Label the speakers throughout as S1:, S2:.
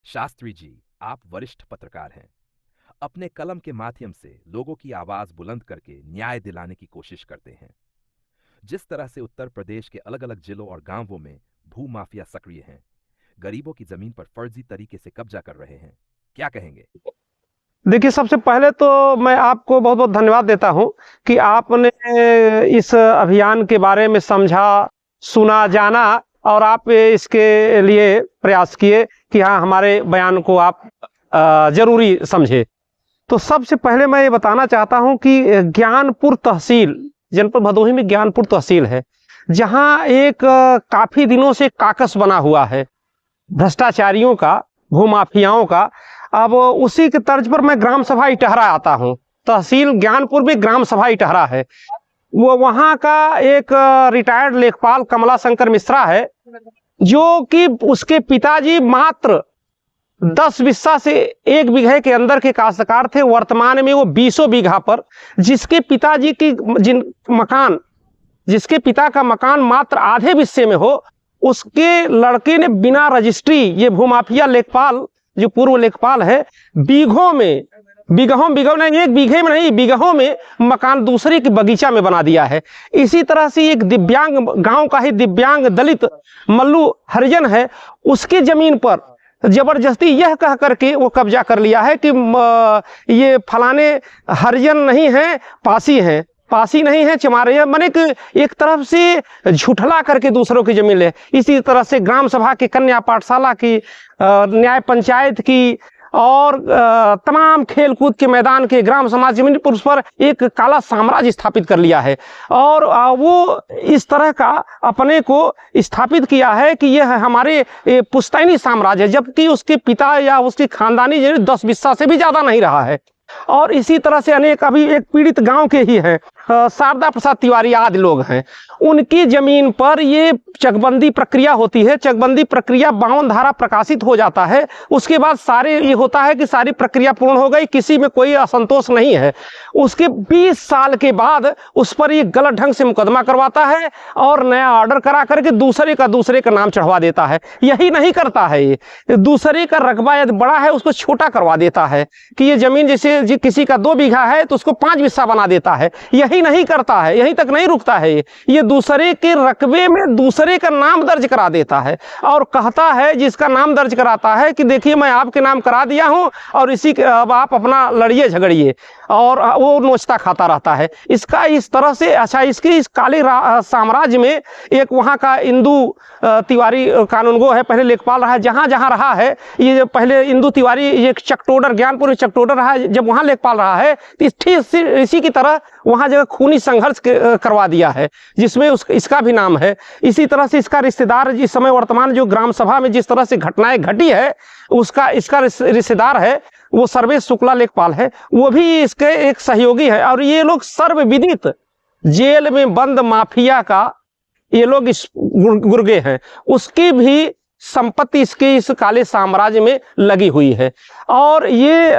S1: शास्त्री जी, आप वरिष्ठ पत्रकार हैं। अपने कलम के माध्यम से लोगों की आवाज बुलंद करके न्याय दिलाने की कोशिश करते हैं। जिस तरह से उत्तर प्रदेश के अलग-अलग जिलों और गांवों में भू माफिया सक्रिय हैं, गरीबों की जमीन पर फर्जी तरीके से कब्जा कर रहे हैं, क्या कहेंगे?
S2: देखिए, सबसे पहले तो मैं आपको बहुत बहुत धन्यवाद देता हूं कि आपने इस अभियान के बारे में समझा, सुना, जाना और आप इसके लिए प्रयास किए कि हाँ, हमारे बयान को आप जरूरी समझे। तो सबसे पहले मैं ये बताना चाहता हूं कि ज्ञानपुर तहसील, जनपद भदोही में ज्ञानपुर तहसील है, जहां एक काफी दिनों से काकस बना हुआ है भ्रष्टाचारियों का, भूमाफियाओं का। अब उसी के तर्ज पर मैं ग्राम सभा इटहरा आता हूं। तहसील ज्ञानपुर में ग्राम सभा इटहरा है। वो वहां का एक रिटायर्ड लेखपाल कमला शंकर मिश्रा है, जो कि उसके पिताजी मात्र 10 बिस्सा से 1 बीघे के अंदर के काश्तकार थे। वर्तमान में वो 20 बीघा पर, जिसके पिताजी की जिसके पिता का मकान मात्र आधे बिस्से में हो, उसके लड़के ने बिना रजिस्ट्री, ये भूमाफिया लेखपाल जो पूर्व लेखपाल है, बीघों नहीं, 1 बीघे में नहीं, बीघों में मकान दूसरे के बगीचा में बना दिया है। इसी तरह से एक दिव्यांग, गांव का ही दिव्यांग दलित मल्लू हरिजन है, उसके जमीन पर जबरदस्ती यह कह करके वो कब्जा कर लिया है कि ये फलाने हरिजन नहीं है, पासी नहीं है, चमारे हैं। मैंने एक तरफ से झुठला करके दूसरों की जमीन ले। इसी तरह से ग्राम सभा की, कन्या पाठशाला की, न्याय पंचायत की और तमाम खेल कूद के मैदान के ग्राम समाज जमीन पर उस पर एक काला साम्राज्य स्थापित कर लिया है। और वो इस तरह का अपने को स्थापित किया है कि यह हमारे पुश्तैनी साम्राज्य है, जबकि उसके पिता या उसकी खानदानी जमीन 10 बिस्सा से भी ज्यादा नहीं रहा है। और इसी तरह से अनेक, अभी एक पीड़ित गांव के ही हैं, शारदा प्रसाद तिवारी आदि लोग हैं, उनकी जमीन पर ये चकबंदी प्रक्रिया होती है। चकबंदी प्रक्रिया 52 धारा प्रकाशित हो जाता है। उसके बाद सारे ये होता है कि सारी प्रक्रिया पूर्ण हो गई, किसी में कोई असंतोष नहीं है। उसके 20 साल के बाद उस पर ये गलत ढंग से मुकदमा करवाता है और नया ऑर्डर करा करके दूसरे का नाम चढ़वा देता है। यही नहीं करता है, ये दूसरे का रकबा यदि बड़ा है उसको छोटा करवा देता है कि ये जमीन जैसे किसी का 2 बीघा है तो उसको 5 बिस्सा बना देता है। यही नहीं करता है, यहीं तक नहीं रुकता है, ये दूसरे के रकबे में दूसरे का नाम दर्ज करा देता है और कहता है, जिसका नाम दर्ज कराता है, कि देखिए मैं आपके नाम करा दिया हूं और इसी के अब आप अपना लड़िए झगड़िए, और वो नोचता खाता रहता है। इसका इस तरह से, अच्छा, इसके इस काले साम्राज्य में एक वहाँ का इंदू तिवारी कानूनगो है, पहले लेखपाल रहा है, जहाँ जहाँ रहा है ये, जो पहले इंदू तिवारी एक चकटोडर, ज्ञानपुर चकटोडर रहा है, जब वहाँ लेखपाल रहा है इसी की तरह वहाँ जगह खूनी संघर्ष करवा दिया है, जिसमें इसका भी नाम है। इसी तरह से इसका रिश्तेदार, इस समय वर्तमान जो ग्राम सभा में जिस तरह से घटनाएं घटी है, इसका रिश्तेदार है, वो सर्वेश शुक्ला लेखपाल है, वो भी इसके एक सहयोगी है। और ये लोग सर्वविदित जेल में बंद माफिया का ये लोग इस गुर्गे हैं, उसकी भी संपत्ति इसके इस काले साम्राज्य में लगी हुई है। और ये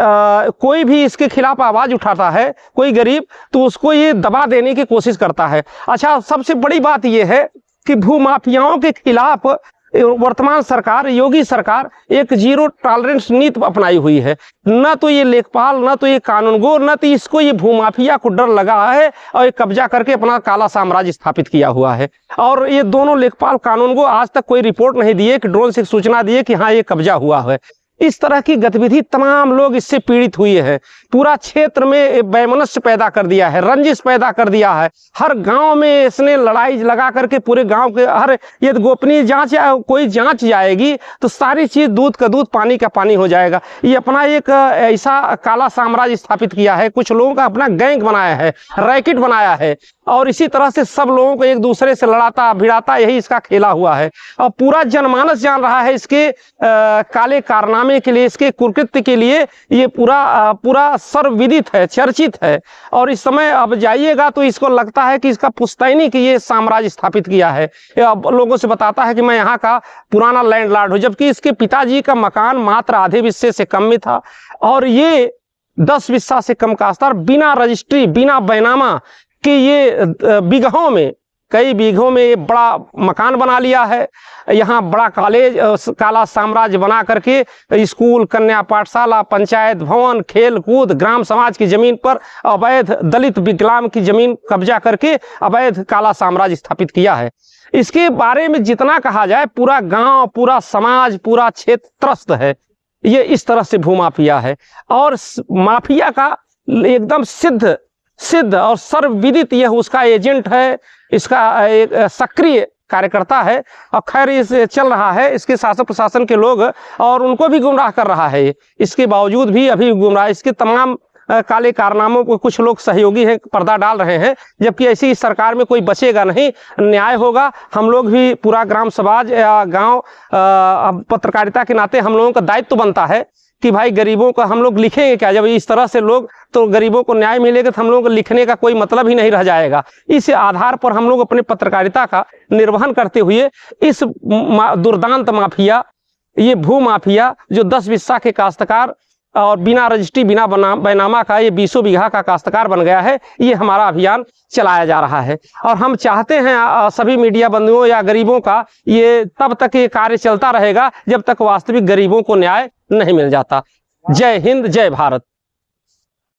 S2: कोई भी इसके खिलाफ आवाज उठाता है, कोई गरीब, तो उसको ये दबा देने की कोशिश करता है। अच्छा, सबसे बड़ी बात ये है कि भूमाफियाओं के खिलाफ वर्तमान सरकार, योगी सरकार, एक 0 टॉलरेंस नीति अपनाई हुई है। न तो ये लेखपाल, न तो ये कानूनगो, न तो इसको ये भूमाफिया को डर लगा है और ये कब्जा करके अपना काला साम्राज्य स्थापित किया हुआ है। और ये दोनों लेखपाल, कानूनगो आज तक कोई रिपोर्ट नहीं दिए कि ड्रोन से सूचना दिए कि हाँ ये कब्जा हुआ है। इस तरह की गतिविधि तमाम लोग इससे पीड़ित हुए हैं। पूरा क्षेत्र में वैमनस्य पैदा कर दिया है, रंजिश पैदा कर दिया है। हर गांव में इसने लड़ाई लगा करके पूरे गांव के हर, ये गोपनीय जांच या कोई जांच जाएगी तो सारी चीज दूध का दूध, पानी का पानी हो जाएगा। ये अपना एक ऐसा काला साम्राज्य स्थापित किया है, कुछ लोगों का अपना गैंग बनाया है, रैकेट बनाया है, और इसी तरह से सब लोगों को एक दूसरे से लड़ाता भिड़ाता, यही इसका खेला हुआ है। और पूरा जनमानस जान रहा है इसके काले कारनामे के लिए, इसके कुकृत्य के लिए। ये पूरा सर्वविदित है, चर्चित है। और इस समय अब जाइएगा तो इसको लगता है कि इसका पुश्तैनी की ये साम्राज्य स्थापित किया है। अब लोगों से बताता है कि मैं यहाँ का पुराना लैंडलॉर्ड हूँ, जबकि इसके पिताजी का मकान मात्र आधे बिस्से से कम में था और ये 10 बिस्सा से कम काश्तकार, बिना रजिस्ट्री, बिना बैनामा कि ये बीघों में कई बीघों में ये बड़ा मकान बना लिया है। यहाँ बड़ा कॉलेज काला साम्राज्य बना करके स्कूल, कन्या पाठशाला, पंचायत भवन, खेल कूद, ग्राम समाज की जमीन पर अवैध दलित विकलांग की जमीन कब्जा करके अवैध काला साम्राज्य स्थापित किया है। इसके बारे में जितना कहा जाए, पूरा गांव, पूरा समाज, पूरा क्षेत्र त्रस्त है। ये इस तरह से भूमाफिया है और माफिया का एकदम सिद्ध और सर्वविदित यह उसका एजेंट है, इसका एक सक्रिय कार्यकर्ता है। और खैर इसे चल रहा है, इसके शासन प्रशासन के लोग और उनको भी गुमराह कर रहा है। इसके बावजूद भी अभी गुमराह, इसके तमाम काले कारनामों को कुछ लोग सहयोगी हैं, पर्दा डाल रहे हैं, जबकि ऐसी सरकार में कोई बचेगा नहीं, न्याय होगा। हम लोग भी पूरा ग्राम समाज या गांव पत्रकारिता के नाते हम लोगों का दायित्व बनता है कि भाई गरीबों को हम लोग लिखेंगे क्या, जब इस तरह से लोग, तो गरीबों को न्याय मिलेगा तो हम लोगों को लिखने का कोई मतलब ही नहीं रह जाएगा। इस आधार पर हम लोग अपने पत्रकारिता का निर्वहन करते हुए इस दुर्दांत माफिया, ये भू माफिया जो 10 बिस्सा के काश्तकार और बिना रजिस्ट्री, बिना बैनामा का ये 20 बीघा का काश्तकार बन गया है, ये हमारा अभियान चलाया जा रहा है। और हम चाहते हैं सभी मीडिया बंधुओं या गरीबों का, ये तब तक ये कार्य चलता रहेगा जब तक वास्तविक गरीबों को न्याय नहीं मिल जाता। जय हिंद, जय भारत।